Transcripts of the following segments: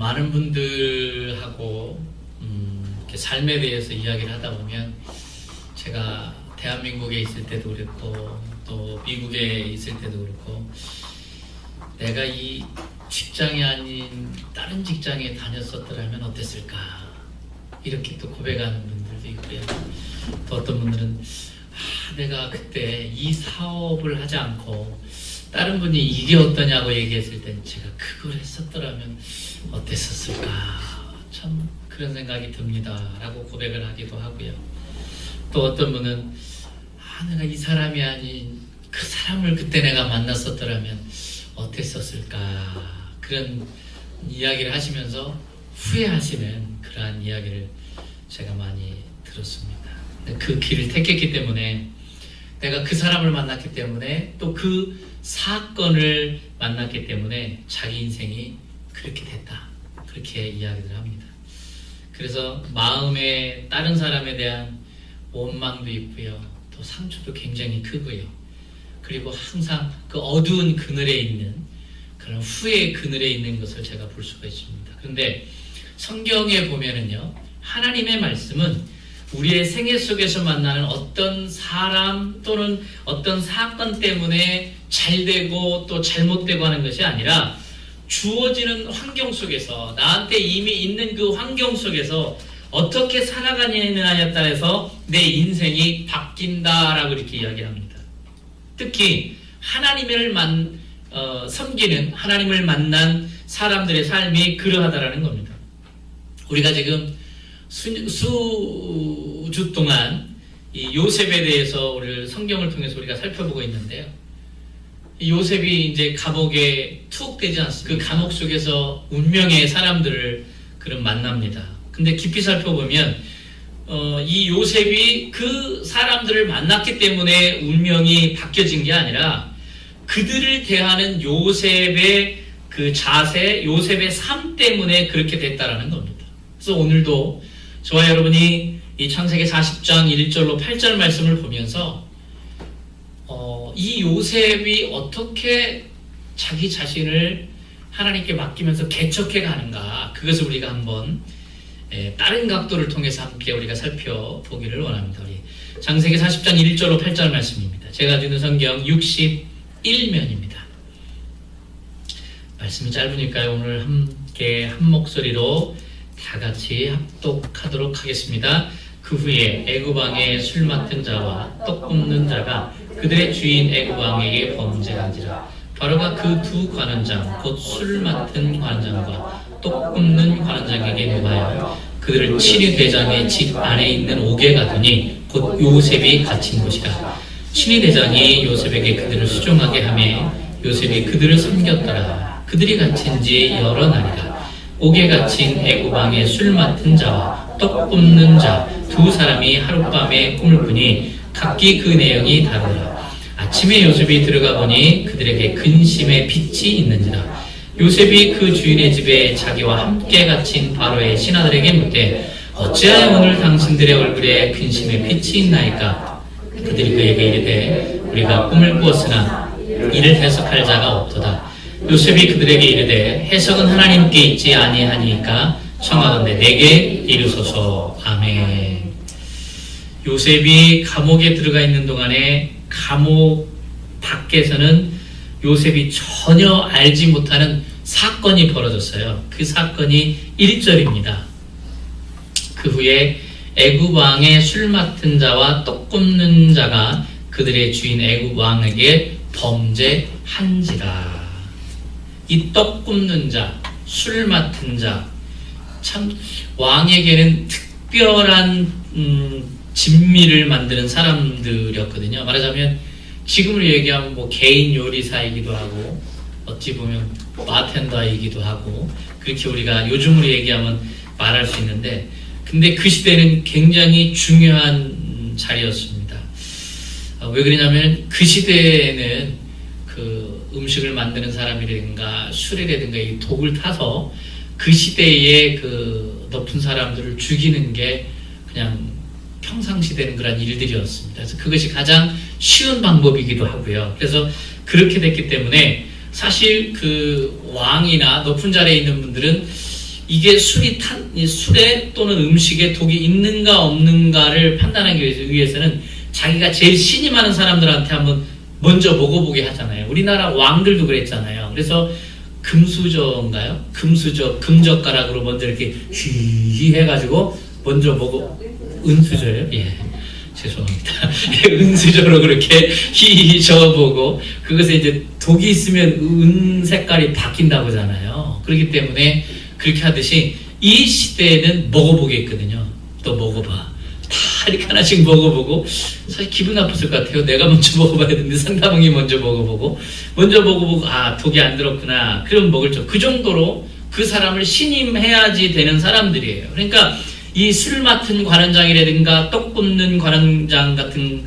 많은 분들하고 이렇게 삶에 대해서 이야기를 하다 보면 제가 대한민국에 있을 때도 그랬고 또 미국에 있을 때도 그렇고 내가 이 직장이 아닌 다른 직장에 다녔었더라면 어땠을까 이렇게 또 고백하는 분들도 있고요. 또 어떤 분들은 내가 그때 이 사업을 하지 않고 다른 분이 이게 어떠냐고 얘기했을 땐 제가 그걸 했었더라면 어땠었을까 참 그런 생각이 듭니다 라고 고백을 하기도 하고요. 또 어떤 분은 내가 이 사람이 아닌 그 사람을 그때 내가 만났었더라면 어땠었을까 그런 이야기를 하시면서 후회하시는 그러한 이야기를 제가 많이 들었습니다. 그 길을 택했기 때문에 내가 그 사람을 만났기 때문에 또 그 사건을 만났기 때문에 자기 인생이 그렇게 됐다 그렇게 이야기를 합니다. 그래서 마음에 다른 사람에 대한 원망도 있고요. 또 상처도 굉장히 크고요. 그리고 항상 그 어두운 그늘에 있는 그런 후회의 그늘에 있는 것을 제가 볼 수가 있습니다. 그런데 성경에 보면은요, 하나님의 말씀은 우리의 생애 속에서 만나는 어떤 사람 또는 어떤 사건 때문에 잘되고 또 잘못되고 하는 것이 아니라 주어지는 환경 속에서 나한테 이미 있는 그 환경 속에서 어떻게 살아가느냐에 따라서 내 인생이 바뀐다라고 이렇게 이야기합니다. 특히 하나님을 섬기는 하나님을 만난 사람들의 삶이 그러하다라는 겁니다. 우리가 지금 수주 동안 이 요셉에 대해서 우리 성경을 통해서 우리가 살펴보고 있는데요. 이 요셉이 이제 감옥에 투옥되지 않습니까? 그 감옥 속에서 운명의 사람들을 그런 만납니다. 근데 깊이 살펴보면 이 요셉이 그 사람들을 만났기 때문에 운명이 바뀌어진 게 아니라 그들을 대하는 요셉의 그 자세, 요셉의 삶 때문에 그렇게 됐다라는 겁니다. 그래서 오늘도 저와 여러분이 이 창세기 40장 1절로 8절 말씀을 보면서 이 요셉이 어떻게 자기 자신을 하나님께 맡기면서 개척해 가는가 그것을 우리가 한번 다른 각도를 통해서 함께 우리가 살펴보기를 원합니다. 우리 창세기 40장 1절로 8절 말씀입니다. 제가 가지고 있는 성경 61면입니다. 말씀이 짧으니까요. 오늘 함께 한 목소리로 다 같이 합독하도록 하겠습니다. 그 후에 애굽 왕의 술 맡은 자와 떡 굽는 자가 그들의 주인 애굽 왕에게 범죄한지라. 바로가 그 두 관원장 곧 술 맡은 관원장과 떡 굽는 관원장에게 노하여 그들을 친위 대장의 집 안에 있는 옥에 가더니 곧 요셉이 갇힌 곳이라. 친위 대장이 요셉에게 그들을 수종하게 하며 요셉이 그들을 섬겼더라. 그들이 갇힌 지 여러 날이라. 옥에 갇힌 애굽 왕의 술 맡은 자와 떡 굽는 자 두 사람이 하룻밤에 꿈을 꾸니 각기 그 내용이 다르더라. 아침에 요셉이 들어가 보니 그들에게 근심의 빛이 있는지라. 요셉이 그 주인의 집에 자기와 함께 갇힌 바로의 신하들에게 묻되 어찌하여 오늘 당신들의 얼굴에 근심의 빛이 있나이까? 그들이 그에게 이르되 우리가 꿈을 꾸었으나 이를 해석할 자가 없도다. 요셉이 그들에게 이르되 해석은 하나님께 있지 아니하니까 청하건대 내게 이르소서. 아멘. 요셉이 감옥에 들어가 있는 동안에 감옥 밖에서는 요셉이 전혀 알지 못하는 사건이 벌어졌어요. 그 사건이 1절입니다. 그 후에 애굽 왕의 술 맡은 자와 떡 굽는 자가 그들의 주인 애굽 왕에게 범죄한지라. 이 떡 굽는 자, 술 맡은 자, 참 왕에게는 특별한 진미를 만드는 사람들이었거든요. 말하자면 지금으로 얘기하면 뭐 개인 요리사이기도 하고 어찌 보면 바텐더이기도 하고 그렇게 우리가 요즘으로 얘기하면 말할 수 있는데 근데 그 시대는 굉장히 중요한 자리였습니다. 왜 그러냐면 그 시대에는 그 음식을 만드는 사람이라든가 술이라든가 이 독을 타서 그 시대에 그 높은 사람들을 죽이는 게 그냥 평상시 되는 그런 일들이었습니다. 그래서 그것이 가장 쉬운 방법이기도 하고요. 그래서 그렇게 됐기 때문에 사실 그 왕이나 높은 자리에 있는 분들은 이게 술에 또는 음식에 독이 있는가 없는가를 판단하기 위해서는 자기가 제일 신이 많은 사람들한테 한번 먼저 먹어보게 하잖아요. 우리나라 왕들도 그랬잖아요. 그래서 금수저인가요? 금젓가락으로 먼저 이렇게 휘 해가지고 먼저 은수저예요? 예. 죄송합니다. 은수저로 그렇게 휘 저어보고, 그것에 이제 독이 있으면 은 색깔이 바뀐다고 하잖아요. 그렇기 때문에 그렇게 하듯이 이 시대에는 먹어보겠거든요. 또 먹어봐. 다 이렇게 하나씩 먹어보고, 사실 기분 나빴을 것 같아요. 내가 먼저 먹어봐야 되는데 상대방이 먼저 먹어보고, 아, 독이 안 들었구나. 그럼 먹을 줄. 그 정도로 그 사람을 신임해야지 되는 사람들이에요. 그러니까 이 술 맡은 관원장이라든가 떡 굽는 관원장 같은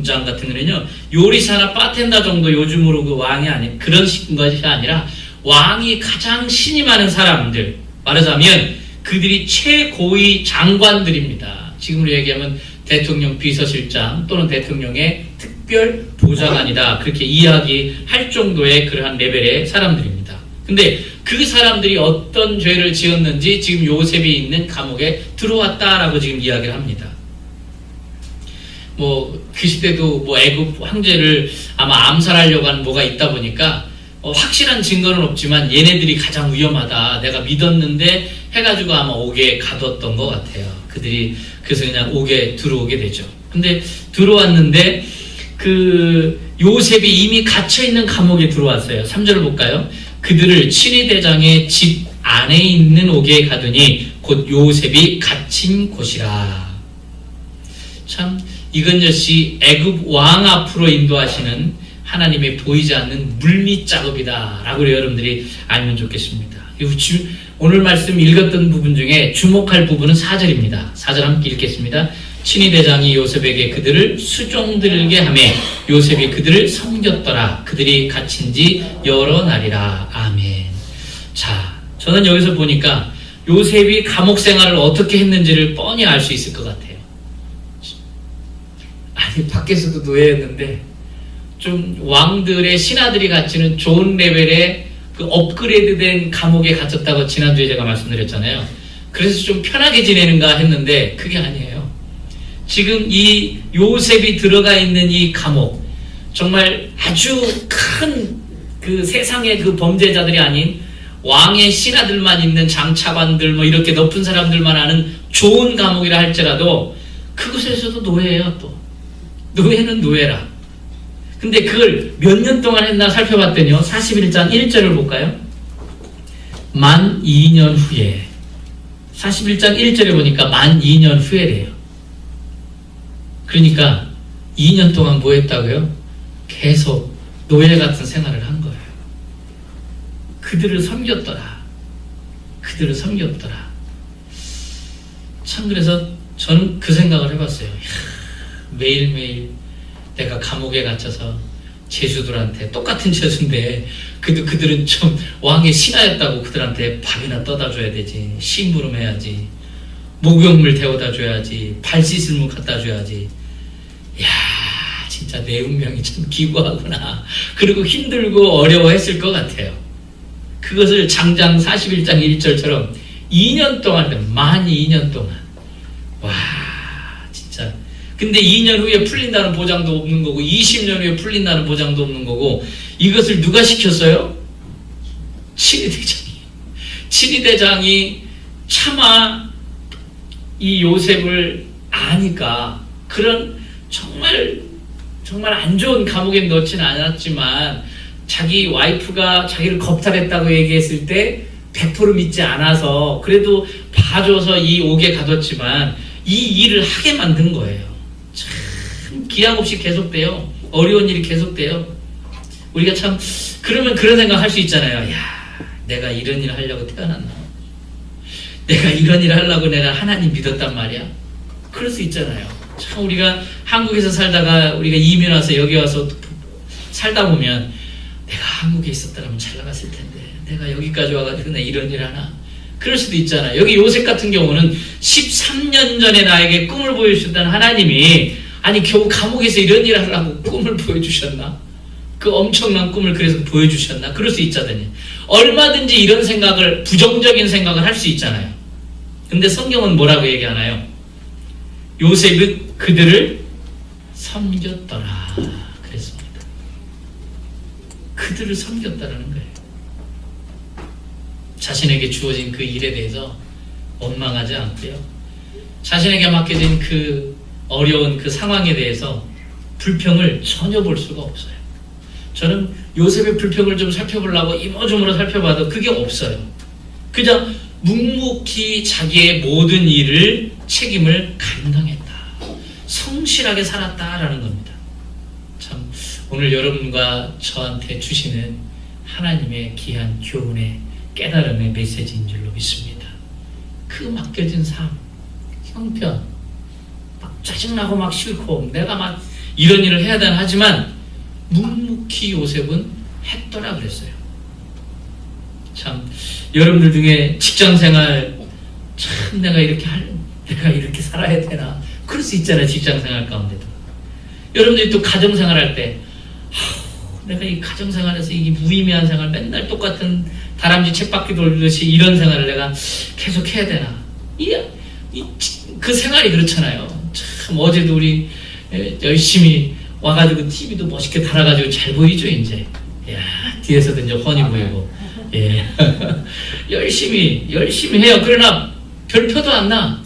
거는요, 요리사나 바텐더 정도 요즘으로 그 왕이 아닌 그런 것이 아니라 왕이 가장 신이 많은 사람들, 말하자면 그들이 최고위 장관들입니다. 지금으로 얘기하면 대통령 비서실장 또는 대통령의 특별 보좌관이다, 그렇게 이야기할 정도의 그러한 레벨의 사람들입니다. 근데 그 사람들이 어떤 죄를 지었는지 지금 요셉이 있는 감옥에 들어왔다라고 지금 이야기를 합니다. 그 시대도 애굽 황제를 아마 암살하려고 하는 뭐가 있다 보니까 확실한 증거는 없지만 얘네들이 가장 위험하다, 내가 믿었는데 해가지고 아마 옥에 가뒀던 것 같아요. 그들이 그래서 그냥 옥에 들어오게 되죠. 근데 들어왔는데 그 요셉이 이미 갇혀있는 감옥에 들어왔어요. 3절을 볼까요? 그들을 친위대장의 집 안에 있는 옥에 가더니 곧 요셉이 갇힌 곳이라. 참 이건 역시 애굽 왕 앞으로 인도하시는 하나님의 보이지 않는 물밑 작업이다 라고 여러분들이 알면 좋겠습니다. 오늘 말씀 읽었던 부분 중에 주목할 부분은 4절입니다. 4절 함께 읽겠습니다. 친위대장이 요셉에게 그들을 수종들게 하며 요셉이 그들을 섬겼더라. 그들이 갇힌 지 여러 날이라. 아멘. 자, 저는 여기서 보니까 요셉이 감옥 생활을 어떻게 했는지를 뻔히 알 수 있을 것 같아요. 아니, 밖에서도 노예였는데 좀 왕들의 신하들이 갇히는 좋은 레벨의 그 업그레이드된 감옥에 갇혔다고 지난주에 제가 말씀드렸잖아요. 그래서 좀 편하게 지내는가 했는데 그게 아니에요. 지금 이 요셉이 들어가 있는 이 감옥, 정말 아주 큰 그 세상의 그 범죄자들이 아닌 왕의 신하들만 있는 장차관들 이렇게 높은 사람들만 아는 좋은 감옥이라 할지라도 그곳에서도 노예예요. 또 노예는 노예라. 근데 그걸 몇 년 동안 했나 살펴봤더니요, 41장 1절을 볼까요? 만 2년 후에, 41장 1절에 보니까 만 2년 후에래요. 그러니까 2년 동안 뭐 했다고요? 계속 노예 같은 생활을 한 거예요. 그들을 섬겼더라. 그들을 섬겼더라. 참, 그래서 저는 그 생각을 해봤어요. 매일매일 내가 감옥에 갇혀서 죄수들한테, 똑같은 죄수인데 그들은 좀 왕의 신하였다고 그들한테 밥이나 떠다 줘야 되지, 심부름 해야지, 목욕물 데워다 줘야지, 발 씻을 물 갖다 줘야지. 야, 진짜 내 운명이 참 기구하구나. 그리고 힘들고 어려워했을 것 같아요. 그것을 장장 41장 1절처럼 2년 동안, 만 2년 동안. 와, 진짜. 근데 2년 후에 풀린다는 보장도 없는 거고 20년 후에 풀린다는 보장도 없는 거고, 이것을 누가 시켰어요? 친위대장이. 친위대장이 차마 이 요셉을 아니까 그런 정말 안 좋은 감옥에 넣지는 않았지만 자기 와이프가 자기를 겁탈했다고 얘기했을 때 100% 믿지 않아서 그래도 봐줘서 이 옥에 가뒀지만 이 일을 하게 만든 거예요. 참 기약 없이 계속돼요. 어려운 일이 계속돼요. 우리가 참 그러면 그런 생각 할 수 있잖아요. 야, 내가 이런 일을 하려고 태어났나? 내가 이런 일을 하려고 내가 하나님 믿었단 말이야? 그럴 수 있잖아요. 참 우리가 한국에서 살다가 우리가 이민 와서 여기 와서 살다 보면 내가 한국에 있었더라면 잘 나갔을 텐데 내가 여기까지 와가지고 내 이런 일 하나? 그럴 수도 있잖아요. 여기 요셉 같은 경우는 13년 전에 나에게 꿈을 보여주셨던 하나님이 아니 겨우 감옥에서 이런 일을 하려고 꿈을 보여주셨나? 그 엄청난 꿈을 그래서 보여주셨나? 그럴 수 있잖아요. 얼마든지 이런 생각을, 부정적인 생각을 할 수 있잖아요. 근데 성경은 뭐라고 얘기하나요? 요셉은 그들을 섬겼더라 그랬습니다. 그들을 섬겼다라는 거예요. 자신에게 주어진 그 일에 대해서 원망하지 않고요. 자신에게 맡겨진 그 어려운 그 상황에 대해서 불평을 전혀 볼 수가 없어요. 저는 요셉의 불평을 좀 살펴보려고 이모저모로 살펴봐도 그게 없어요. 그냥 묵묵히 자기의 모든 일을 책임을 감당했다. 성실하게 살았다라는 겁니다. 참 오늘 여러분과 저한테 주시는 하나님의 귀한 교훈의 깨달음의 메시지인 줄로 믿습니다. 그 맡겨진 삶, 형편, 막 짜증나고 막 싫고 내가 막 이런 일을 해야 되나 하지만 묵묵히 요셉은 했더라 그랬어요. 참 여러분들 중에 직장생활 참 내가 이렇게 살아야 되나 그럴 수 있잖아요. 직장생활 가운데도 여러분들이 또 가정생활할 때 내가 이 가정생활에서 이 무의미한 생활 맨날 똑같은 다람쥐 쳇바퀴 돌듯이 이런 생활을 내가 계속 해야 되나 그 생활이 그렇잖아요. 참 어제도 우리 열심히 와가지고 TV도 멋있게 달아가지고 잘 보이죠 이제. 야 뒤에서도 이제 훤히 보이고 예 열심히 해요. 그러나 별표도 안 나.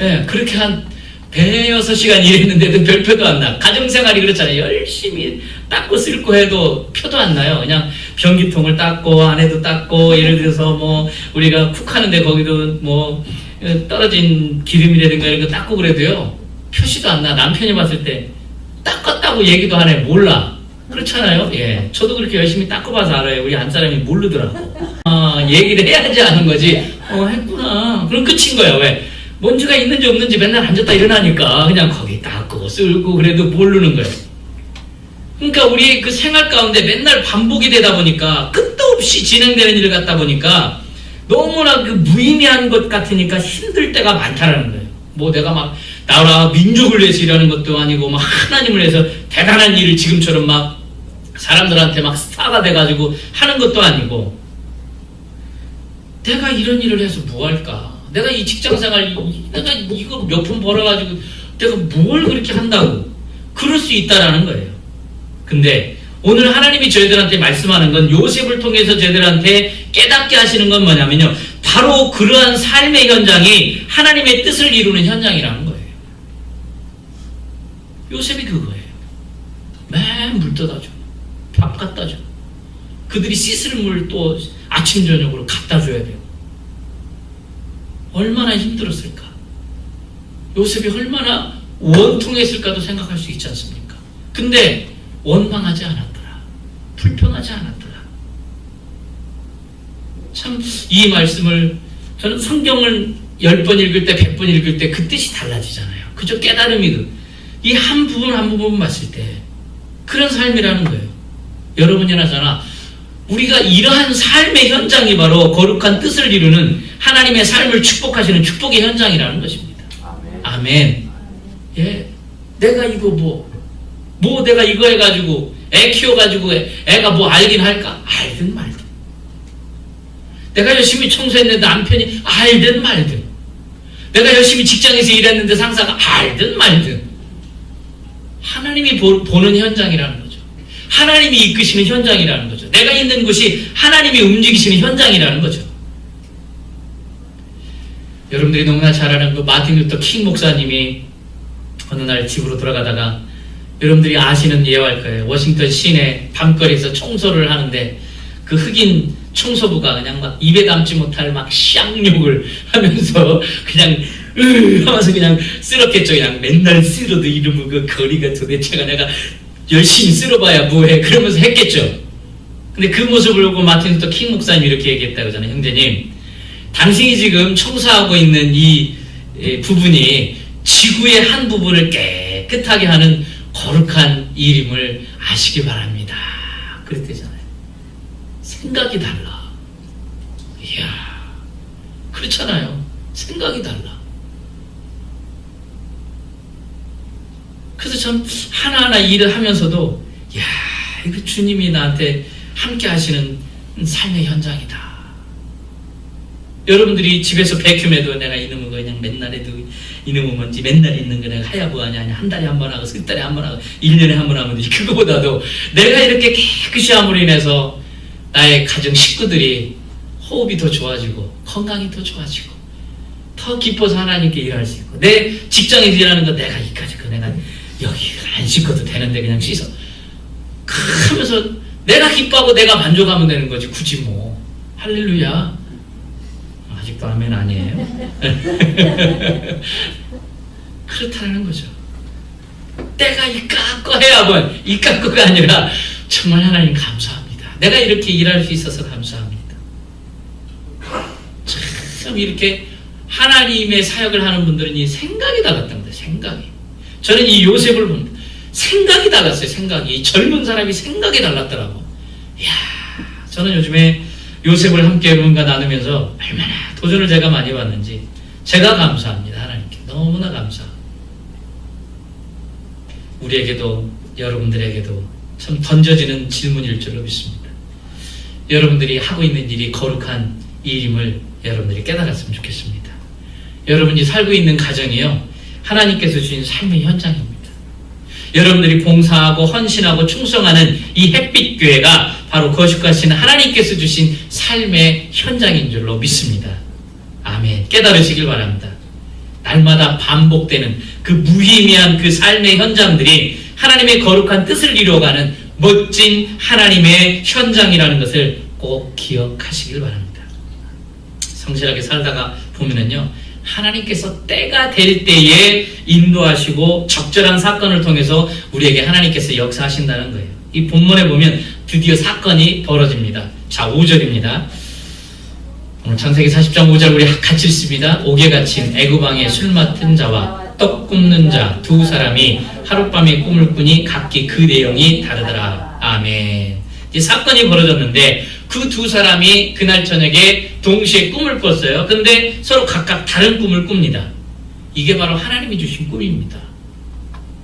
예 그렇게 한 106시간 일했는데도 별표도 안 나. 가정생활이 그렇잖아요. 열심히 닦고 쓸고 해도 표도 안 나요. 그냥 변기통을 닦고 안에도 닦고 예를 들어서 뭐 우리가 쿡 하는데 거기도 뭐 떨어진 기름이라든가 이런 거 닦고 그래도요 표시도 안 나. 남편이 봤을 때 닦았다고 얘기도 안 해. 몰라. 그렇잖아요. 예, 저도 그렇게 열심히 닦아봐서 알아요. 우리 안사람이 모르더라고. 얘기를 해야지 아는 거지. 했구나. 그럼 끝인 거야. 왜? 먼지가 있는지 없는지 맨날 앉았다 일어나니까 그냥 거기 닦고 쓸고 그래도 모르는 거예요. 그러니까 우리 그 생활 가운데 맨날 반복이 되다 보니까 끝도 없이 진행되는 일 같다 보니까 너무나 그 무의미한 것 같으니까 힘들 때가 많다라는 거예요. 뭐 내가 막 나라 민족을 위해서 일하는 것도 아니고 막 하나님을 위해서 대단한 일을 지금처럼 막 사람들한테 막 스타가 돼가지고 하는 것도 아니고 내가 이런 일을 해서 뭐 할까? 내가 이 직장생활 내가 이거 몇 푼 벌어가지고 내가 뭘 그렇게 한다고 그럴 수 있다라는 거예요. 근데 오늘 하나님이 저희들한테 말씀하는 건 요셉을 통해서 저희들한테 깨닫게 하시는 건 뭐냐면요 바로 그러한 삶의 현장이 하나님의 뜻을 이루는 현장이라는 거예요. 요셉이 그거예요. 맨 물 떠다 줘. 밥 갖다 줘. 그들이 씻을 물 또 아침 저녁으로 갖다 줘야 돼요. 얼마나 힘들었을까. 요셉이 얼마나 원통했을까도 생각할 수 있지 않습니까? 근데 원망하지 않았더라. 불평하지 않았더라. 참 이 말씀을 저는 성경을 10번 읽을 때 100번 읽을 때 그 뜻이 달라지잖아요. 그저 깨달음이 이 한 부분 한 부분 봤을 때 그런 삶이라는 거예요. 여러분이나 저나 우리가 이러한 삶의 현장이 바로 거룩한 뜻을 이루는 하나님의 삶을 축복하시는 축복의 현장이라는 것입니다. 아멘. 예, 내가 이거 뭐 내가 이거 해가지고 애 키워가지고 애가 뭐 알긴 할까? 알든 말든. 내가 열심히 청소했는데 남편이 알든 말든. 내가 열심히 직장에서 일했는데 상사가 알든 말든. 하나님이 보는 현장이라는 거죠. 하나님이 이끄시는 현장이라는 거죠. 내가 있는 곳이 하나님이 움직이시는 현장이라는 거죠. 여러분들이 너무나 잘 아는 그 마틴 루터 킹 목사님이 어느 날 집으로 돌아가다가 여러분들이 아시는 예화일 거예요. 워싱턴 시내 밤거리에서 청소를 하는데 그 흑인 청소부가 그냥 막 입에 담지 못할 막 쌍욕을 하면서 그냥 하면서 그냥 쓸었겠죠. 그냥 맨날 쓸어도 이러면 그 거리가 도대체가 내가 열심히 쓸어봐야 뭐해 그러면서 했겠죠. 근데 그 모습을 보고 마틴 루터 킹 목사님이 이렇게 얘기했다고 하잖아요. 형제님, 당신이 지금 청소하고 있는 이 부분이 지구의 한 부분을 깨끗하게 하는 거룩한 일임을 아시기 바랍니다. 그랬대잖아요. 생각이 달라. 이야, 그렇잖아요. 생각이 달라. 그래서 참 하나하나 일을 하면서도 야, 이거 주님이 나한테 함께 하시는 삶의 현장이다. 여러분들이 집에서 베큐해도 내가 이놈은 그냥 맨날 해도 이놈은 뭔지 맨날 있는 거 내가 하야부 하냐, 한 달에 한 번 하고, 석 달에 한 번 하고, 1년에 한 번 하면 되지. 그거보다도 내가 이렇게 깨끗이 함으로 인해서 나의 가정 식구들이 호흡이 더 좋아지고, 건강이 더 좋아지고, 더 기뻐서 하나님께 일할 수 있고, 내 직장에서 일하는 거 내가 이까지 거 내가 여기 안 씻어도 되는데 그냥 씻어. 하면서 내가 기뻐하고 내가 만족하면 되는 거지. 굳이 뭐. 할렐루야. 아직도 아멘 아니에요? 그렇다는 거죠. 때가 이깎고 해야만, 이깎고가 아니라 정말 하나님 감사합니다. 내가 이렇게 일할 수 있어서 감사합니다. 참 이렇게 하나님의 사역을 하는 분들은 이 생각이 달랐던 거예요. 생각이. 저는 이 요셉을 봅니다. 생각이 달랐어요. 생각이. 이 젊은 사람이 생각이 달랐더라고. 이야, 저는 요즘에 요셉을 함께 여러분과 나누면서 얼마나 도전을 제가 많이 받는지 제가 감사합니다. 하나님께 너무나 감사합니다. 우리에게도 여러분들에게도 참 던져지는 질문일 줄로 믿습니다. 여러분들이 하고 있는 일이 거룩한 일임을 여러분들이 깨달았으면 좋겠습니다. 여러분이 살고 있는 가정이요, 하나님께서 주신 삶의 현장입니다. 여러분들이 봉사하고 헌신하고 충성하는 이 햇빛교회가 바로 거룩하신 하나님께서 주신 삶의 현장인 줄로 믿습니다. 아멘. 깨달으시길 바랍니다. 날마다 반복되는 그 무의미한 그 삶의 현장들이 하나님의 거룩한 뜻을 이루어가는 멋진 하나님의 현장이라는 것을 꼭 기억하시길 바랍니다. 성실하게 살다가 보면은요, 하나님께서 때가 될 때에 인도하시고 적절한 사건을 통해서 우리에게 하나님께서 역사하신다는 거예요. 이 본문에 보면 드디어 사건이 벌어집니다. 자, 5절입니다. 오늘 창세기 40장 5절 우리 같이 읽습니다. 옥에 갇힌 애굽왕의 술 맡은 자와 떡 굽는 자 두 사람이 하룻밤에 꿈을 꾸니 각기 그 내용이 다르더라. 아멘. 이 사건이 벌어졌는데 그 두 사람이 그날 저녁에 동시에 꿈을 꿨어요. 근데 서로 각각 다른 꿈을 꿉니다. 이게 바로 하나님이 주신 꿈입니다.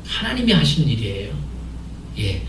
하나님이 하신 일이에요. 예,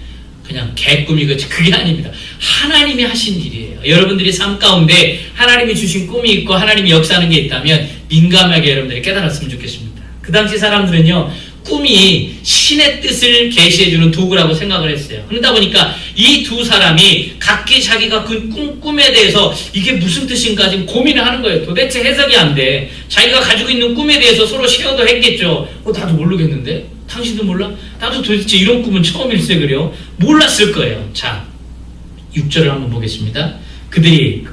그냥 개꿈이 그게 아닙니다. 하나님이 하신 일이에요. 여러분들이 삶 가운데 하나님이 주신 꿈이 있고 하나님이 역사하는 게 있다면 민감하게 여러분들이 깨달았으면 좋겠습니다. 그 당시 사람들은요, 꿈이 신의 뜻을 계시해주는 도구라고 생각을 했어요. 그러다 보니까 이 두 사람이 각기 자기가 그 꿈에 대해서 이게 무슨 뜻인가 지금 고민을 하는 거예요. 도대체 해석이 안 돼. 자기가 가지고 있는 꿈에 대해서 서로 쉐어도 했겠죠. 나도 모르겠는데? 당신도 몰라? 나도 도대체 이런 꿈은 처음일세 그래요. 몰랐을 거예요. 자, 6절을 한번 보겠습니다. 그들이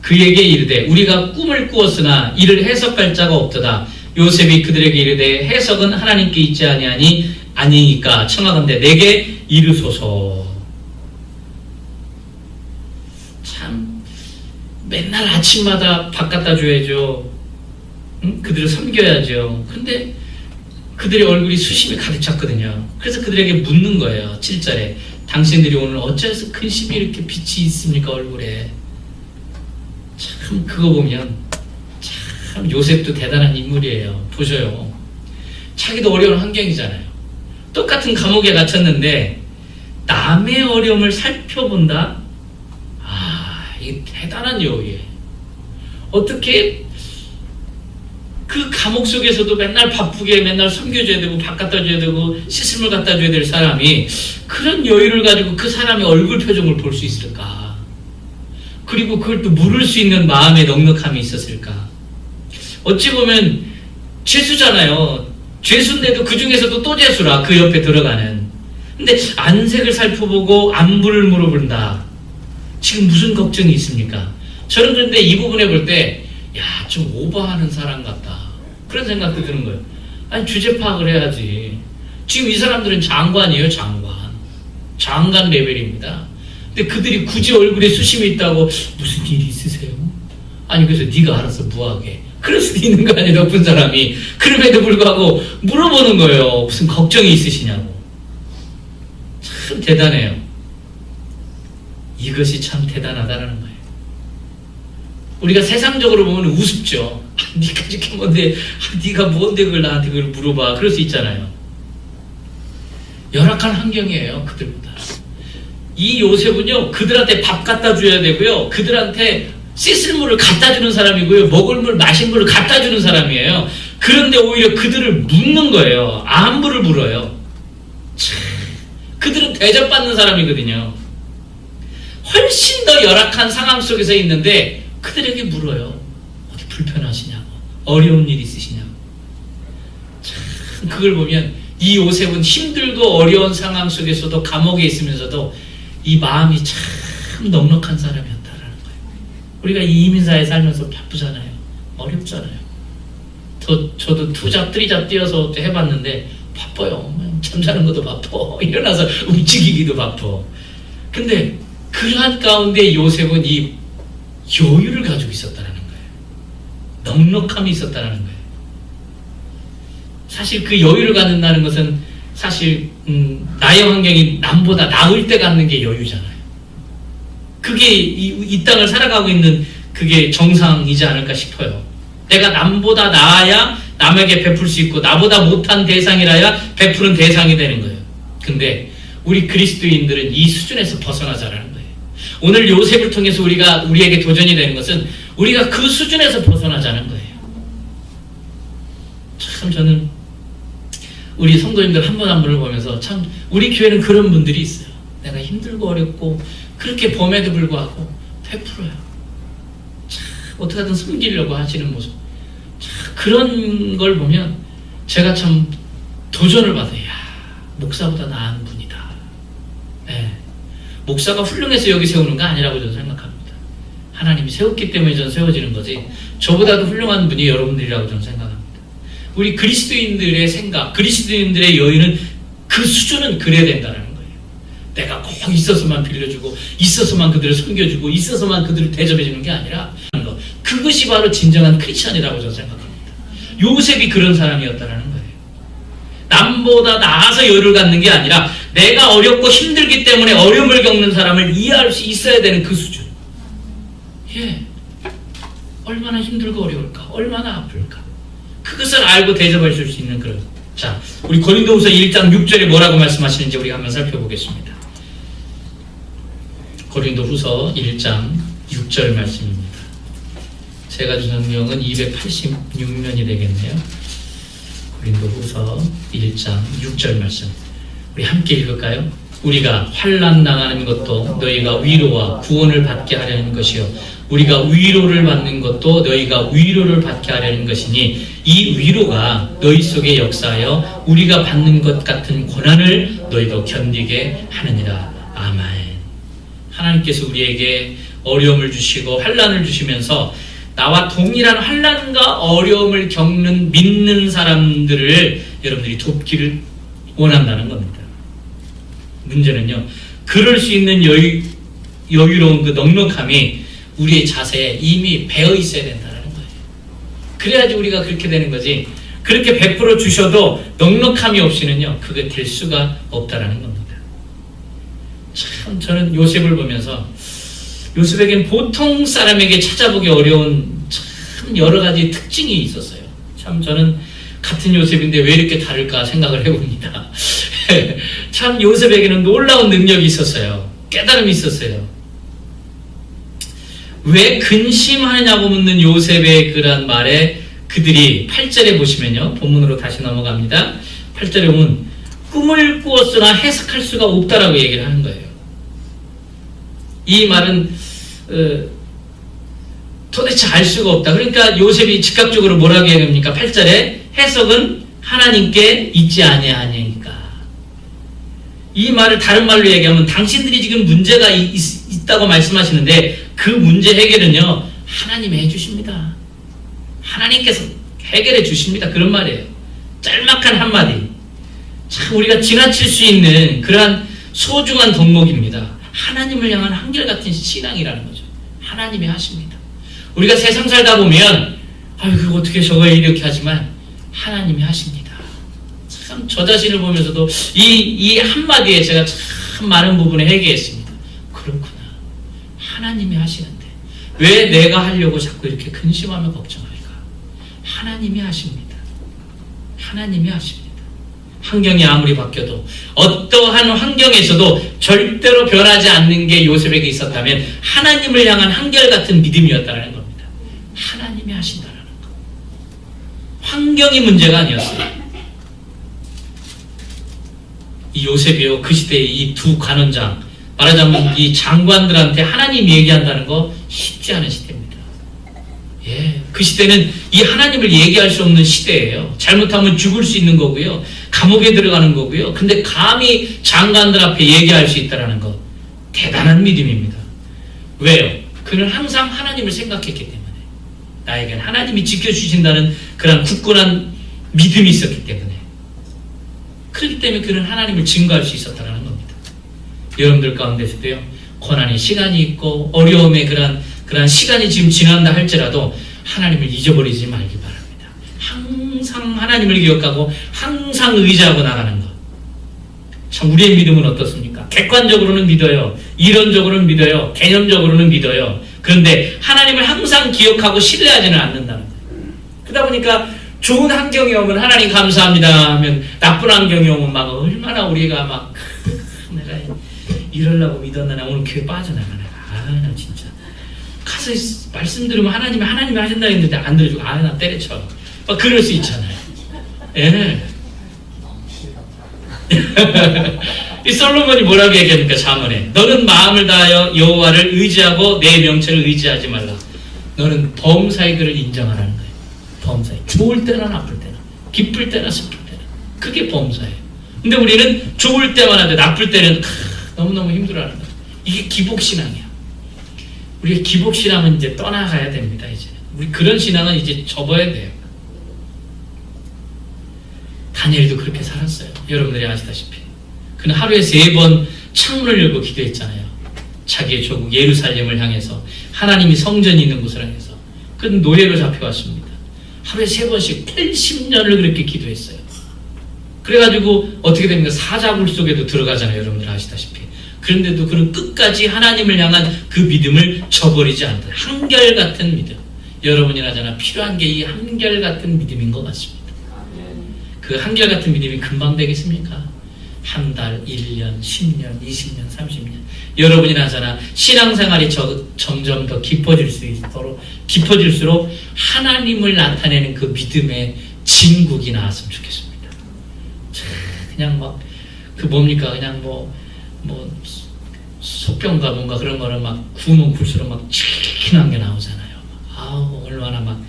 그에게 이르되 우리가 꿈을 꾸었으나 이를 해석할 자가 없도다. 요셉이 그들에게 이르되 해석은 하나님께 있지 아니니까 청하건대 내게 이르소서. 참 맨날 아침마다 밥 갖다 줘야죠. 응? 그들을 섬겨야죠. 근데 그들의 얼굴이 수심이 가득 찼거든요. 그래서 그들에게 묻는 거예요. 7절에 당신들이 오늘 어째서 근심이 이렇게 빛이 있습니까 얼굴에. 참 그거 보면 참 요셉도 대단한 인물이에요. 보셔요. 자기도 어려운 환경이잖아요. 똑같은 감옥에 갇혔는데 남의 어려움을 살펴본다? 이게 대단한 여우예요. 어떻게 그 감옥 속에서도 맨날 바쁘게 맨날 섬겨줘야 되고 밥 갖다 줘야 되고 씻음을 갖다 줘야 될 사람이 그런 여유를 가지고 그 사람의 얼굴 표정을 볼 수 있을까? 그리고 그걸 또 물을 수 있는 마음의 넉넉함이 있었을까? 어찌 보면 죄수잖아요. 죄수인데도 그 중에서도 또 죄수라 그 옆에 들어가는. 근데 안색을 살펴보고 안부를 물어본다. 지금 무슨 걱정이 있습니까? 저는 그런데 이 부분에 볼 때 좀 오버하는 사람 같다. 그런 생각도 드는 거예요. 아니 주제 파악을 해야지. 지금 이 사람들은 장관이에요. 장관 레벨입니다. 근데 그들이 굳이 얼굴에 수심이 있다고 무슨 일이 있으세요? 아니 그래서 네가 알아서 뭐하게. 그럴 수도 있는 거 아니에요. 높은 사람이. 그럼에도 불구하고 물어보는 거예요. 무슨 걱정이 있으시냐고. 참 대단해요. 이것이 참 대단하다는 거예요. 우리가 세상적으로 보면 우습죠. 네가 이렇게 뭔데, 네가 뭔데 그걸 나한테 그걸 물어봐. 그럴 수 있잖아요. 열악한 환경이에요. 그들보다. 이 요셉은요, 그들한테 밥 갖다 줘야 되고요, 그들한테 씻을 물을 갖다 주는 사람이고요, 먹을 물, 마실 물을 갖다 주는 사람이에요. 그런데 오히려 그들을 묻는 거예요. 안부를 물어요. 그들은 대접받는 사람이거든요. 훨씬 더 열악한 상황 속에서 있는데 그들에게 물어요. 어디 불편하시냐고, 어려운 일 있으시냐고. 참, 그걸 보면 이 요셉은 힘들고 어려운 상황 속에서도 감옥에 있으면서도 이 마음이 참 넉넉한 사람이었다라는 거예요. 우리가 이 이민사회 살면서 바쁘잖아요. 어렵잖아요. 저도 투잡, 쓰리잡 뛰어서 해봤는데 바빠요. 잠자는 것도 바빠. 일어나서 움직이기도 바빠. 근데 그러한 가운데 요셉은 이 여유를 가지고 있었다는 거예요. 넉넉함이 있었다는 거예요. 사실 그 여유를 갖는다는 것은 사실 나의 환경이 남보다 나을 때 갖는 게 여유잖아요. 그게 이 땅을 살아가고 있는 그게 정상이지 않을까 싶어요. 내가 남보다 나아야 남에게 베풀 수 있고 나보다 못한 대상이라야 베푸는 대상이 되는 거예요. 근데 우리 그리스도인들은 이 수준에서 벗어나자라는 거예요. 오늘 요셉을 통해서 우리에게 도전이 되는 것은 우리가 그 수준에서 벗어나자는 거예요. 참 저는 우리 성도님들 한 분 한 분을 보면서 참 우리 교회는 그런 분들이 있어요. 내가 힘들고 어렵고 그렇게 범에도 불구하고 베풀어요. 참 어떻게든 숨기려고 하시는 모습. 참 그런 걸 보면 제가 참 도전을 받아요. 야, 목사보다 나은 분이다. 네. 목사가 훌륭해서 여기 세우는 거 아니라고 저는 생각합니다. 하나님이 세웠기 때문에 저는 세워지는 거지 저보다도 훌륭한 분이 여러분들이라고 저는 생각합니다. 우리 그리스도인들의 생각, 그리스도인들의 여유는 그 수준은 그래야 된다는 거예요. 내가 꼭 있어서만 빌려주고 있어서만 그들을 섬겨주고 있어서만 그들을 대접해주는 게 아니라 그것이 바로 진정한 크리스찬이라고 저는 생각합니다. 요셉이 그런 사람이었다는 거예요. 남보다 나아서 여유를 갖는 게 아니라 내가 어렵고 힘들기 때문에 어려움을 겪는 사람을 이해할 수 있어야 되는 그 수준. 예, 얼마나 힘들고 어려울까, 얼마나 아플까, 그것을 알고 대접할 수 있는 그런. 자, 우리 고린도후서 1장 6절에 뭐라고 말씀하시는지 우리가 한번 살펴보겠습니다. 고린도후서 1장 6절 말씀입니다. 제가 준 성경은 286면이 되겠네요. 고린도후서 1장 6절 말씀. 우리 함께 읽을까요? 우리가 환난 당하는 것도 너희가 위로와 구원을 받게 하려는 것이요 우리가 위로를 받는 것도 너희가 위로를 받게 하려는 것이니 이 위로가 너희 속에 역사하여 우리가 받는 것 같은 고난을 너희도 견디게 하느니라. 아멘. 하나님께서 우리에게 어려움을 주시고 환난을 주시면서 나와 동일한 환난과 어려움을 겪는 믿는 사람들을 여러분들이 돕기를 원한다는 겁니다. 문제는요, 그럴 수 있는 여유로운 그 넉넉함이 우리의 자세에 이미 배어 있어야 된다는 거예요. 그래야지 우리가 그렇게 되는 거지. 그렇게 베풀어 주셔도 넉넉함이 없이는요, 그게 될 수가 없다라는 겁니다. 참 저는 요셉을 보면서 요셉에겐 보통 사람에게 찾아보기 어려운 참 여러 가지 특징이 있었어요. 참 저는 같은 요셉인데 왜 이렇게 다를까 생각을 해봅니다. 참 요셉에게는 놀라운 능력이 있었어요. 깨달음이 있었어요. 왜 근심하냐고 묻는 요셉의 그런 말에 그들이 8절에 보시면요, 본문으로 다시 넘어갑니다. 8절에 보면 꿈을 꾸었으나 해석할 수가 없다라고 얘기를 하는 거예요. 이 말은 도대체 알 수가 없다. 그러니까 요셉이 즉각적으로 뭐라고 얘기합니까? 8절에 해석은 하나님께 있지 아니하니까. 이 말을 다른 말로 얘기하면 당신들이 지금 문제가 있다고 말씀하시는데 그 문제 해결은요, 하나님이 해주십니다. 하나님께서 해결해 주십니다. 그런 말이에요. 짤막한 한마디. 참 우리가 지나칠 수 있는 그러한 소중한 덕목입니다. 하나님을 향한 한결같은 신앙이라는 거죠. 하나님이 하십니다. 우리가 세상 살다 보면 아유 어떻게 저거 이렇게 하지만 하나님이 하십니다. 참 저 자신을 보면서도 이 한마디에 제가 참 많은 부분에 회개했습니다. 그렇구나. 하나님이 하시는데 왜 내가 하려고 자꾸 이렇게 근심하며 걱정할까? 하나님이 하십니다. 하나님이 하십니다. 환경이 아무리 바뀌어도 어떠한 환경에서도 절대로 변하지 않는 게 요셉에게 있었다면 하나님을 향한 한결같은 믿음이었다는 겁니다. 하나님이 하신다는 거. 환경이 문제가 아니었어요. 이 요셉이요, 그 시대의 이 두 관원장, 말하자면 이 장관들한테 하나님 얘기한다는 거 쉽지 않은 시대입니다. 예, 그 시대는 이 하나님을 얘기할 수 없는 시대예요. 잘못하면 죽을 수 있는 거고요. 감옥에 들어가는 거고요. 근데 감히 장관들 앞에 얘기할 수 있다는 거 대단한 믿음입니다. 왜요? 그는 항상 하나님을 생각했기 때문에, 나에겐 하나님이 지켜주신다는 그런 굳건한 믿음이 있었기 때문에, 그렇기 때문에 그는 하나님을 증거할 수 있었다는 겁니다. 여러분들 가운데서도요, 고난의 시간이 있고 어려움의 그런 시간이 지금 지난다 할지라도 하나님을 잊어버리지 말기 바랍니다. 항상 하나님을 기억하고 항상 의지하고 나가는 것. 참, 우리의 믿음은 어떻습니까? 객관적으로는 믿어요. 이론적으로는 믿어요. 개념적으로는 믿어요. 그런데 하나님을 항상 기억하고 신뢰하지는 않는다는 거예요. 그러다 보니까 좋은 환경이 오면 하나님 감사합니다 하면 나쁜 환경이 오면 막 얼마나 우리가 막 내가 이러려고 믿었나, 오늘 교회 빠져나가네. 나 진짜 가서 말씀 들으면 하나님이 하신다 했는데 안 들어주고 나 때려쳐. 막 그럴 수 있잖아요. 예. 이 솔로몬이 뭐라고 얘기합니까? 잠언에 너는 마음을 다하여 여호와를 의지하고 내 명체를 의지하지 말라. 너는 범사의 그를 인정하라는 거예요. 범사에. 좋을 때나 나쁠 때나, 기쁠 때나 슬플 때나, 그게 범사예요. 근데 우리는 좋을 때만 하되 나쁠 때는 너무너무 힘들어하는 거예요. 이게 기복신앙이야. 우리가 기복신앙은 이제 떠나가야 됩니다. 이제 우리 그런 신앙은 이제 접어야 돼요. 다니엘도 그렇게 살았어요. 여러분들이 아시다시피 그는 하루에 3번 창문을 열고 기도했잖아요. 자기의 조국 예루살렘을 향해서, 하나님이 성전이 있는 곳을 향해서. 그는 노예로 잡혀왔습니다. 하루에 3번씩 80년을 그렇게 기도했어요. 그래가지고 어떻게 됩니까? 사자굴 속에도 들어가잖아요. 여러분들 아시다시피. 그런데도 그는 끝까지 하나님을 향한 그 믿음을 저버리지 않다. 한결같은 믿음. 여러분이나 필요한 게 이 한결같은 믿음인 것 같습니다. 그 한결같은 믿음이 금방 되겠습니까? 한 달, 1년, 10년, 20년, 30년. 여러분이나 신앙생활이 점점 더 깊어질수록 하나님을 나타내는 그 믿음의 진국이 나왔으면 좋겠습니다. 그냥 막, 그냥 소병과 뭔가 그런 거를 막 구우면 굴수록 막 치킨한 게 나오잖아요. 아우, 얼마나 막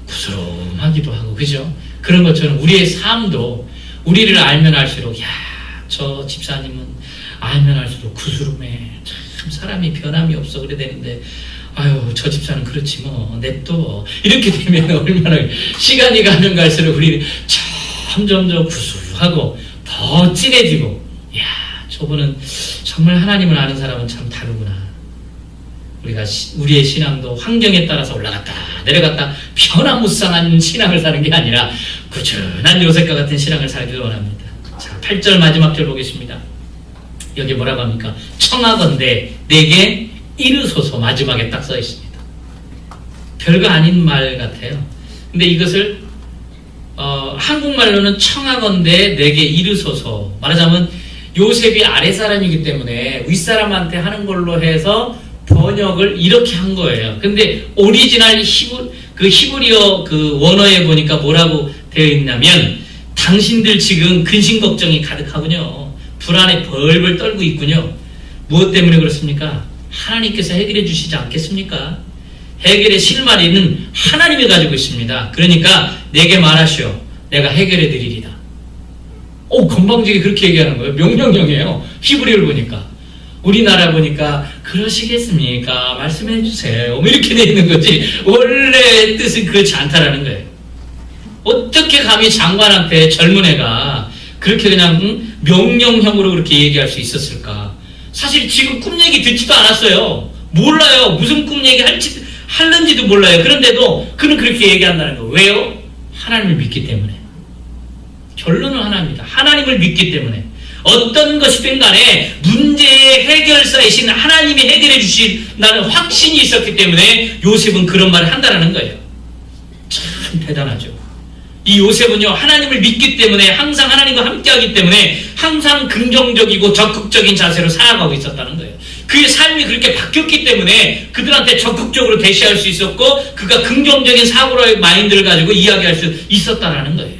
구스름하기도 하고, 그죠? 그런 것처럼 우리의 삶도 우리를 알면 알수록, 저 집사님은 알면 알수록 구스름해. 참 사람이 변함이 없어. 그래 되는데, 아유, 저 집사는 그렇지 뭐, 냅둬. 이렇게 되면 얼마나 시간이 가면 갈수록 우리는 점점 더 구수하고 더 진해지고, 저분은 정말 하나님을 아는 사람은 참 다르구나. 우리의 신앙도 환경에 따라서 올라갔다 내려갔다 변화무쌍한 신앙을 사는 게 아니라 꾸준한 요셉과 같은 신앙을 살기를 원합니다. 자, 8절 마지막 절 보겠습니다. 여기 뭐라고 합니까? 청하건대 내게 이르소서. 마지막에 딱 써 있습니다. 별거 아닌 말 같아요. 근데 이것을 한국말로는 청하건대 내게 이르소서. 말하자면 요셉이 아랫사람이기 때문에 윗사람한테 하는 걸로 해서 번역을 이렇게 한 거예요. 근데 오리지널 히브리어 그 원어에 보니까 뭐라고 되어 있냐면, 당신들 지금 근심 걱정이 가득하군요. 불안에 벌벌 떨고 있군요. 무엇 때문에 그렇습니까? 하나님께서 해결해 주시지 않겠습니까? 해결의 실마리는 하나님이 가지고 있습니다. 그러니까 내게 말하시오. 내가 해결해 드리리다. 건방지게 그렇게 얘기하는 거예요. 명령형이에요. 히브리어를 보니까. 우리나라 보니까 그러시겠습니까? 말씀해 주세요. 이렇게 돼 있는 거지. 원래 뜻은 그렇지 않다라는 거예요. 어떻게 감히 장관한테 젊은 애가 그렇게 그냥 명령형으로 그렇게 얘기할 수 있었을까? 사실 지금 꿈 얘기 듣지도 않았어요. 몰라요. 무슨 꿈 얘기 할는지도 몰라요. 그런데도 그는 그렇게 얘기한다는 거예요. 왜요? 하나님을 믿기 때문에. 결론은 하나입니다. 하나님을 믿기 때문에. 어떤 것이든 간에 문제의 해결사이신 하나님이 해결해 주신다는 확신이 있었기 때문에 요셉은 그런 말을 한다는 거예요. 참 대단하죠. 이 요셉은요, 하나님을 믿기 때문에, 항상 하나님과 함께하기 때문에 항상 긍정적이고 적극적인 자세로 살아가고 있었다는 거예요. 그의 삶이 그렇게 바뀌었기 때문에 그들한테 적극적으로 대시할 수 있었고, 그가 긍정적인 사고의 마인드를 가지고 이야기할 수 있었다는 거예요.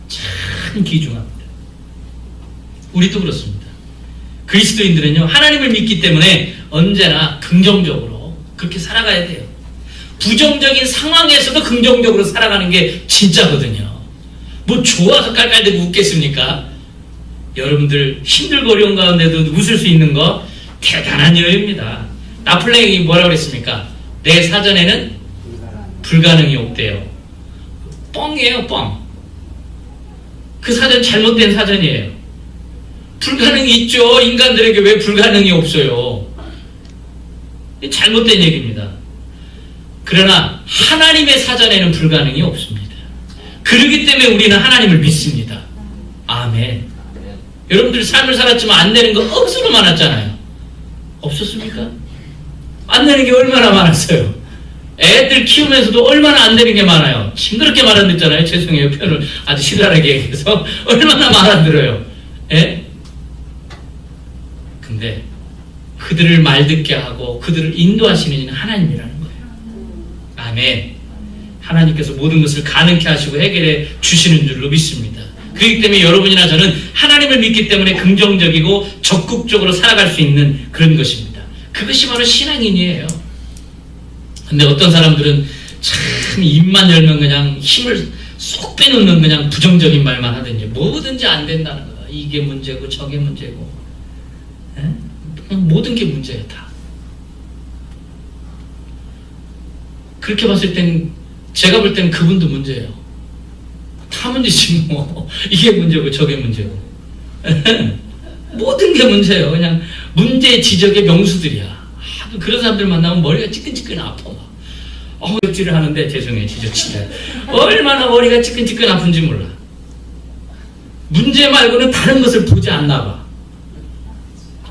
참 귀중합니다. 우리도 그렇습니다. 그리스도인들은요, 하나님을 믿기 때문에 언제나 긍정적으로 그렇게 살아가야 돼요. 부정적인 상황에서도 긍정적으로 살아가는 게 진짜거든요. 뭐 좋아서 깔깔대고 웃겠습니까? 여러분들 힘들고 어려운 가운데도 웃을 수 있는 거 대단한 여유입니다. 나폴레옹이 뭐라고 그랬습니까? 내 사전에는 불가능이 없대요. 뻥이에요, 뻥. 그 사전 잘못된 사전이에요. 불가능이 있죠. 인간들에게 왜 불가능이 없어요? 잘못된 얘기입니다. 그러나 하나님의 사전에는 불가능이 없습니다. 그렇기 때문에 우리는 하나님을 믿습니다. 아멘. 여러분들이 삶을 살았지만 안 되는 거 억수로 많았잖아요. 없었습니까? 안 되는 게 얼마나 많았어요. 애들 키우면서도 얼마나 안 되는 게 많아요. 징그럽게 말 안 듣잖아요. 죄송해요. 표현을 아주 시달하게 얘기해서. 얼마나 말 안 들어요. 예? 근데 그들을 말 듣게 하고 그들을 인도하시는 이는 하나님이라는 거예요. 아멘. 하나님께서 모든 것을 가능케 하시고 해결해 주시는 줄로 믿습니다. 그렇기 때문에 여러분이나 저는 하나님을 믿기 때문에 긍정적이고 적극적으로 살아갈 수 있는 그런 것입니다. 그것이 바로 신앙인이에요. 근데 어떤 사람들은 참 입만 열면 그냥 힘을 쏙 빼놓는 그냥 부정적인 말만 하든지 뭐든지 안 된다는 거야. 이게 문제고 저게 문제고, 에? 모든 게 문제예요. 다. 그렇게 봤을 땐 제가 볼 땐 그분도 문제예요. 다 문제지 뭐. 이게 문제고 저게 문제고. 모든 게 문제예요. 그냥 문제 지적의 명수들이야. 그런 사람들 만나면 머리가 찌끈찌끈 아파. 지적질을 하는데 죄송해요. 지적질을. 얼마나 머리가 찌끈찌끈 아픈지 몰라. 문제 말고는 다른 것을 보지 않나 봐.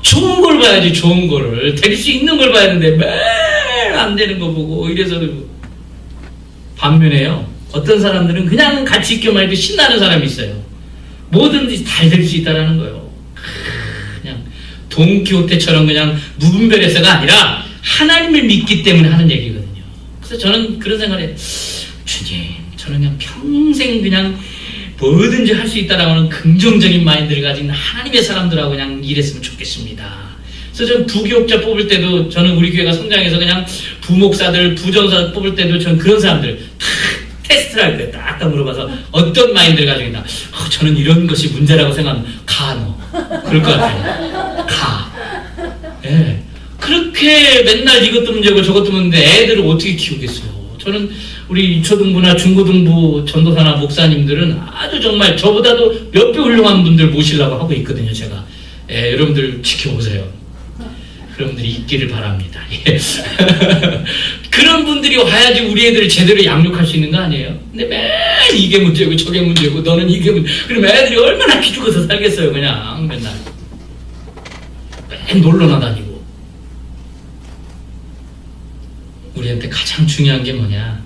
좋은 걸 봐야지. 좋은 거를. 될 수 있는 걸 봐야 하는데 매일 안 되는 거 보고 이래서. 반면에요, 어떤 사람들은 그냥 같이 있기만 해도 신나는 사람이 있어요. 뭐든지 잘 될 수 있다는 거예요. 그냥 돈키호테처럼 그냥 무분별해서가 아니라 하나님을 믿기 때문에 하는 얘기거든요. 그래서 저는 그런 생각을 해요. 주님, 저는 그냥 평생 그냥 뭐든지 할 수 있다라고 하는 긍정적인 마인드를 가진 하나님의 사람들하고 그냥 일했으면 좋겠습니다. 그래서 저는 부교육자 뽑을 때도, 저는 우리 교회가 성장해서 그냥 부목사들, 부전사 뽑을 때도 저는 그런 사람들 다 테스트를 할 때 딱 물어봐서 어떤 마인드를 가지고 있나. 저는 이런 것이 문제라고 생각하면 가, 너. 그럴 것 같아요. 가. 예. 그렇게 맨날 이것도 문제고 저것도 문제인데 애들을 어떻게 키우겠어요. 저는 우리 초등부나 중고등부 전도사나 목사님들은 아주 정말 저보다도 몇 배 훌륭한 분들 모시려고 하고 있거든요. 제가. 예, 여러분들 지켜보세요. 여러분들이 있기를 바랍니다. 예. 그런 분들이 와야지 우리 애들을 제대로 양육할 수 있는 거 아니에요? 근데 매일 이게 문제고 저게 문제고 너는 이게 문제고, 그럼 애들이 얼마나 기죽어서 살겠어요. 그냥 맨날 맨 놀러나 다니고. 우리한테 가장 중요한 게 뭐냐,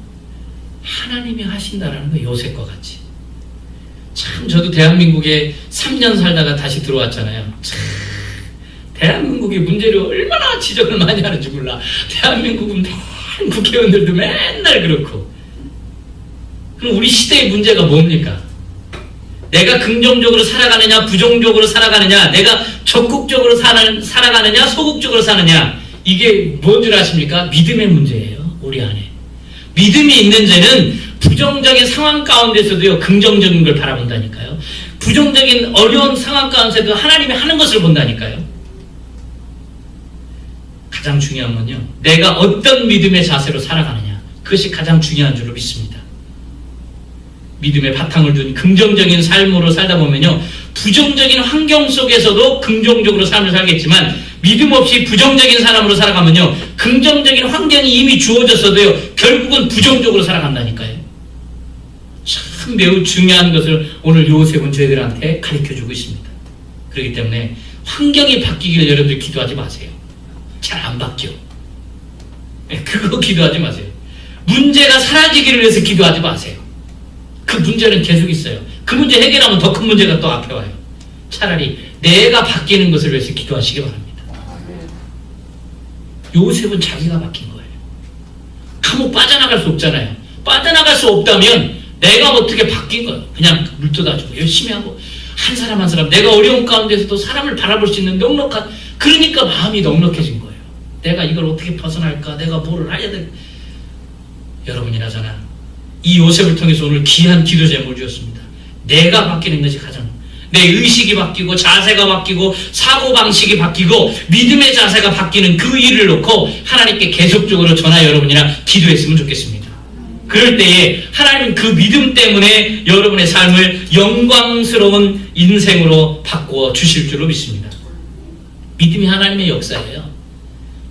하나님이 하신다라는 거. 요셉과 같이. 참 저도 대한민국에 3년 살다가 다시 들어왔잖아요. 참 대한민국의 문제를 얼마나 지적을 많이 하는지 몰라. 대한민국은 맨 국회의원들도 맨날 그렇고. 그럼 우리 시대의 문제가 뭡니까? 내가 긍정적으로 살아가느냐 부정적으로 살아가느냐, 내가 적극적으로 살아가느냐 소극적으로 사느냐, 이게 뭔 줄 아십니까? 믿음의 문제예요. 우리 안에. 믿음이 있는 자는 부정적인 상황 가운데서도요 긍정적인 걸 바라본다니까요. 부정적인 어려운 상황 가운데서도 하나님이 하는 것을 본다니까요. 가장 중요한 건요, 내가 어떤 믿음의 자세로 살아가느냐, 그것이 가장 중요한 줄로 믿습니다. 믿음의 바탕을 둔 긍정적인 삶으로 살다 보면요, 부정적인 환경 속에서도 긍정적으로 삶을 살겠지만, 믿음 없이 부정적인 사람으로 살아가면요, 긍정적인 환경이 이미 주어졌어도요 결국은 부정적으로 살아간다니까요. 참 매우 중요한 것을 오늘 요셉은 저희들한테 가르쳐주고 있습니다. 그렇기 때문에 환경이 바뀌기를 여러분들 기도하지 마세요. 잘 안 바뀌어. 그거 기도하지 마세요. 문제가 사라지기를 위해서 기도하지 마세요. 그 문제는 계속 있어요. 그 문제 해결하면 더 큰 문제가 또 앞에 와요. 차라리 내가 바뀌는 것을 위해서 기도하시기 바랍니다. 요셉은 자기가 바뀐 거예요. 감옥 빠져나갈 수 없잖아요. 빠져나갈 수 없다면 내가 어떻게 바뀐 거예요. 그냥 물떠다주고 열심히 하고 한 사람 한 사람 내가 어려운 가운데서도 사람을 바라볼 수 있는 넉넉한, 그러니까 마음이 넉넉해진 거예요. 내가 이걸 어떻게 벗어날까, 내가 뭐를 해야 될까. 여러분이라잖아. 이 요셉을 통해서 오늘 귀한 기도 제목을 주었습니다. 내가 바뀌는 것이 가장, 내 의식이 바뀌고 자세가 바뀌고 사고방식이 바뀌고 믿음의 자세가 바뀌는 그 일을 놓고 하나님께 계속적으로 저나 여러분이나 기도했으면 좋겠습니다. 그럴 때에 하나님은 그 믿음 때문에 여러분의 삶을 영광스러운 인생으로 바꾸어 주실 줄로 믿습니다. 믿음이 하나님의 역사예요.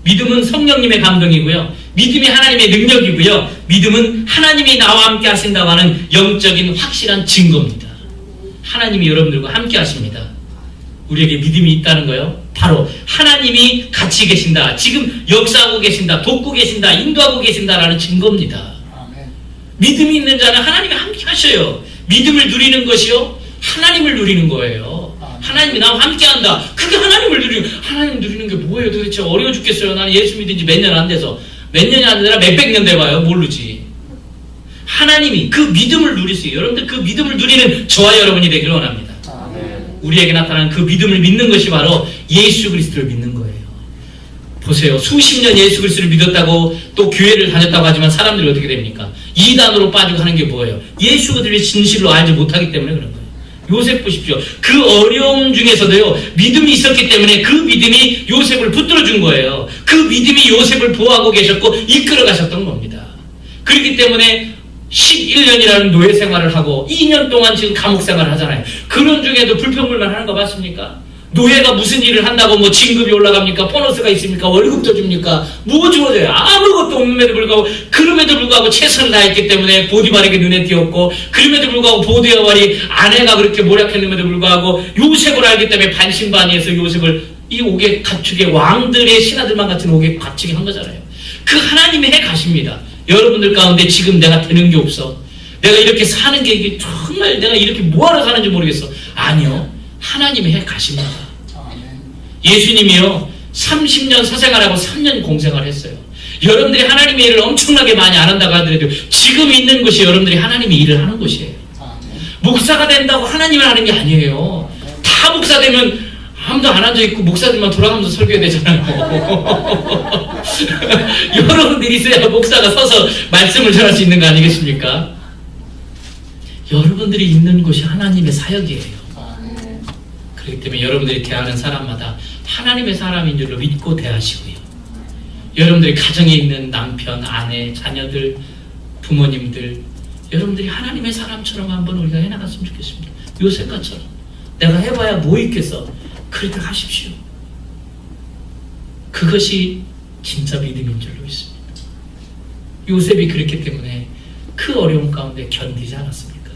믿음은 성령님의 감동이고요. 믿음이 하나님의 능력이고요. 믿음은 하나님이 나와 함께 하신다고 하는 영적인 확실한 증거입니다. 하나님이 여러분들과 함께 하십니다. 우리에게 믿음이 있다는 거요. 바로 하나님이 같이 계신다. 지금 역사하고 계신다. 돕고 계신다. 인도하고 계신다라는 증거입니다. 믿음이 있는 자는 하나님이 함께 하셔요. 믿음을 누리는 것이요, 하나님을 누리는 거예요. 하나님이 나와 함께 한다. 그게 하나님을 누리는 게 뭐예요? 도대체 어려워 죽겠어요. 나는 예수 믿은 지 몇 년 안 돼서. 몇 년이 아니라 몇백 년 돼봐요. 모르지. 하나님이 그 믿음을 누릴 수 있어요. 여러분들 그 믿음을 누리는 저와 여러분이 되기를 원합니다. 우리에게 나타난 그 믿음을 믿는 것이 바로 예수 그리스도를 믿는 거예요. 보세요. 수십 년 예수 그리스도를 믿었다고 또 교회를 다녔다고 하지만 사람들이 어떻게 됩니까? 이단으로 빠지고 하는 게 뭐예요? 예수 그리스도를 진실로 알지 못하기 때문에 그런 거예요. 요셉 보십시오. 그 어려움 중에서도요, 믿음이 있었기 때문에 그 믿음이 요셉을 붙들어준 거예요. 그 믿음이 요셉을 보호하고 계셨고 이끌어 가셨던 겁니다. 그렇기 때문에 11년이라는 노예 생활을 하고 2년 동안 지금 감옥 생활을 하잖아요. 그런 중에도 불평불만 하는 거 맞습니까? 노예가 무슨 일을 한다고 뭐 진급이 올라갑니까? 보너스가 있습니까? 월급도 줍니까? 뭐 주어져요? 아무것도 없는데도 불구하고, 그럼에도 불구하고 최선을 다했기 때문에 보디발에게 눈에 띄었고, 그럼에도 불구하고 보디발이 아내가 그렇게 모략했는데도 불구하고 요셉을 알기 때문에 반신반의해서 요셉을 이 옥에 가축의 왕들의 신하들만 같은 옥에 갇히게 한 거잖아요. 그 하나님의 해 가십니다. 여러분들 가운데 지금 내가 되는 게 없어, 내가 이렇게 사는 게 이게 정말 내가 이렇게 뭐하러 사는지 모르겠어. 아니요, 하나님의 해 가십니다. 예수님이요 30년 사생활하고 3년 공생활 했어요. 여러분들이 하나님의 일을 엄청나게 많이 안 한다고 하더라도 지금 있는 것이 여러분들이 하나님의 일을 하는 것이에요. 목사가 된다고 하나님을 하는 게 아니에요. 다 목사 되면 아무도 안 앉아있고 목사들만 돌아가면서 설교해야 되잖아요. 여러분들이 있어야 목사가 서서 말씀을 전할 수 있는 거 아니겠습니까? 여러분들이 있는 곳이 하나님의 사역이에요. 그렇기 때문에 여러분들이 대하는 사람마다 하나님의 사람인 줄로 믿고 대하시고요. 여러분들이 가정에 있는 남편, 아내, 자녀들, 부모님들, 여러분들이 하나님의 사람처럼 한번 우리가 해나갔으면 좋겠습니다. 요셉과처럼. 내가 해봐야 뭐 있겠어. 그렇게 하십시오. 그것이 진짜 믿음인 줄로 믿습니다. 요셉이 그렇기 때문에 그 어려움 가운데 견디지 않았습니까?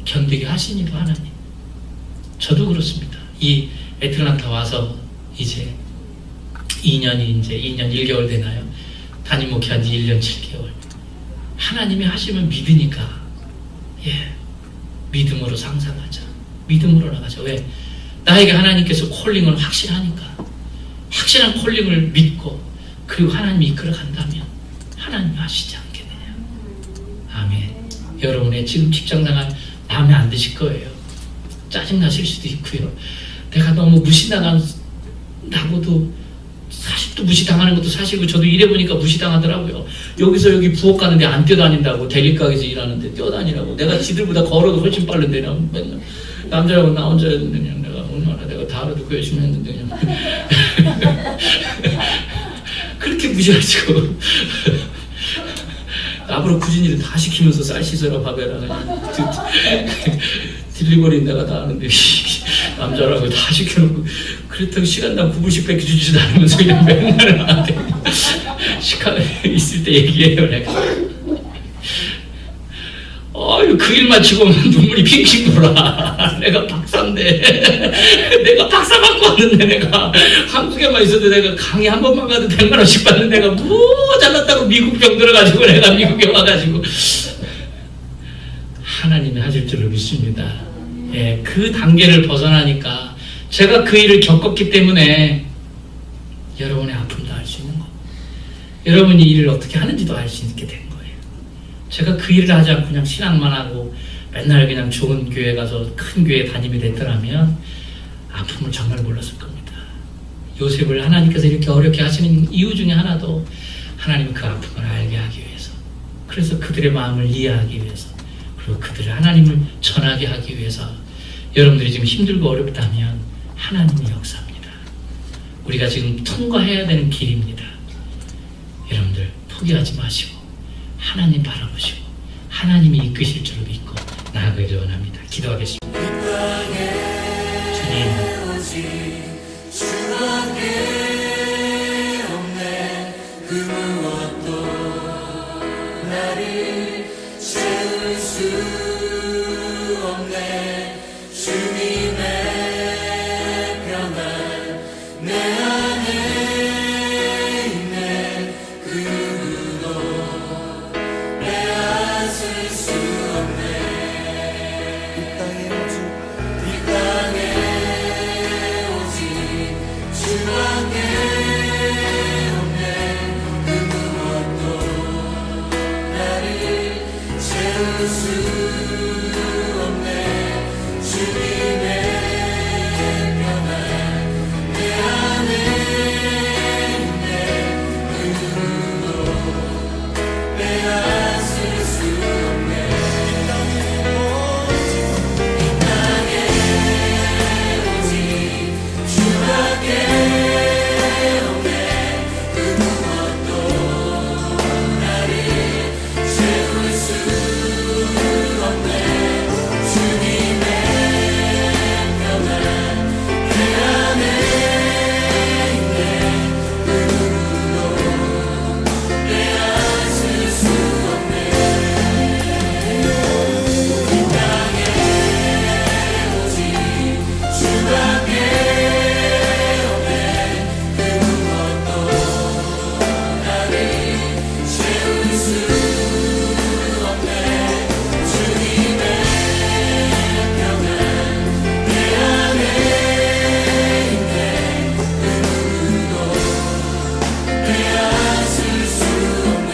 견디게 하신 이도 하나님. 저도 그렇습니다. 이 애틀란타 와서 이제 2년 1개월 되나요? 담임 목회한 지 1년 7개월. 하나님이 하시면 믿으니까, 믿음으로 상상하자. 믿음으로 나가자. 왜? 나에게 하나님께서 콜링을 확실하니까. 확실한 콜링을 믿고, 그리고 하나님이 이끌어 간다면 하나님이 하시지 않겠느냐. 아멘. 여러분의 지금 직장생활 마음에 안 드실 거예요. 짜증나실 수도 있고요. 내가 너무 무시당한다고도, 사실 또 무시당하는 것도 사실이고, 저도 일해보니까 무시당하더라고요. 여기서 여기 부엌 가는데 안 뛰어다닌다고, 데리가게에서 일하는데 뛰어다니라고. 내가 지들보다 걸어도 훨씬 빠른데, 맨날 남자라고 나 혼자였는데 그냥 내가 얼마나 내가 다 알아듣고 열심히 했는데 그냥 그렇게 무시하시고 앞으로 구진이를 다 시키면서 쌀 씻으라 밥 해라 딜리버리 내가 다 하는데 남자라고 다 시켜놓고, 그렇다고 시간당 9불씩 뺏겨주지도 않으면서 그냥 맨날 나한테 시간 있을 때 얘기해요. 내가 그 일만 치고 눈물이 핑핑 돌아. 내가 박사인데, 내가 박사 받고 왔는데, 내가 한국에만 있어도 내가 강의 한 번만 가도 100만 원씩 받는 내가 뭐 잘났다고 미국 병 들어가지고 내가 미국에 와가지고 하나님이 하실 줄로 믿습니다. 예, 그 단계를 벗어나니까 제가 그 일을 겪었기 때문에 여러분의 아픔도 알 수 있는 거, 여러분이 이 일을 어떻게 하는지도 알 수 있게 된 거예요. 제가 그 일을 하지 않고 그냥 신앙만 하고 맨날 그냥 좋은 교회 가서 큰 교회 담임이 됐더라면 아픔을 정말 몰랐을 겁니다. 요셉을 하나님께서 이렇게 어렵게 하시는 이유 중에 하나도 하나님은 그 아픔을 알게 하기 위해서, 그래서 그들의 마음을 이해하기 위해서, 그리고 그들을 하나님을 전하게 하기 위해서. 여러분들이 지금 힘들고 어렵다면 하나님의 역사입니다. 우리가 지금 통과해야 되는 길입니다. 여러분들 포기하지 마시고 하나님 바라보시고 하나님이 이끄실 줄로 믿고 나아가기를 원합니다. 기도하겠습니다. 주님, 주밖에 없네. 그 무엇도 나를 채울 수 없네. 주님의 평안 내 안에 있네. 그 누구도 빼앗을 수 없네. 이 땅에 오직 주밖에 없네. 그 무엇도 나를 채울 수 없네. 주님의 평안 내 안에 있네. 그 누구도 빼앗을 수 없네. 이 땅에 오직 주밖에 없네. 그 무엇도 나를 채울 수 없네. 주님의 평안 내 안에 있네. 그 누구도 빼앗을 수 없네. 이 땅에 오직 주밖에 없네. 그 무엇도 나를 채울 수 없네. 주님의 평안 내 안에 있네. 그 누구도 빼앗을 수 없네.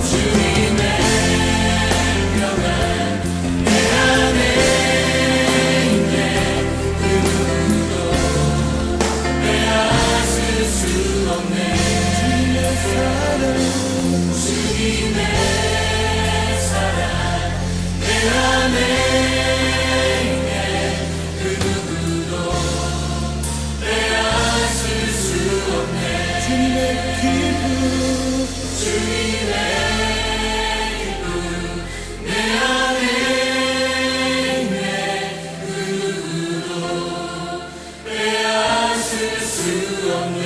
주님의 평안 내 안에 있네. 그 누구도 빼앗을 수 없네. 주님의 사랑 내 안에 있네. 그 누구도 빼앗을 수 없네. 주님의 기쁨 내 안에 있네. 그 누구도 빼앗을 수 없네.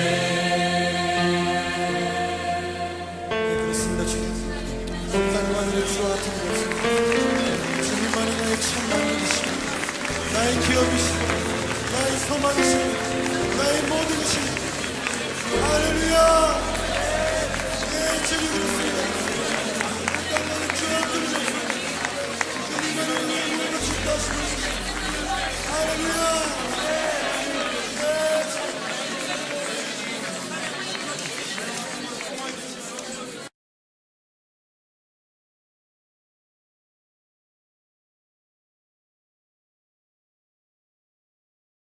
그렇습니다. 주님, 높다는 하늘의 주와 같은 것입니다. 주님만이 나의 참 만족이시고 나의 기업이시고 나의 소망이시고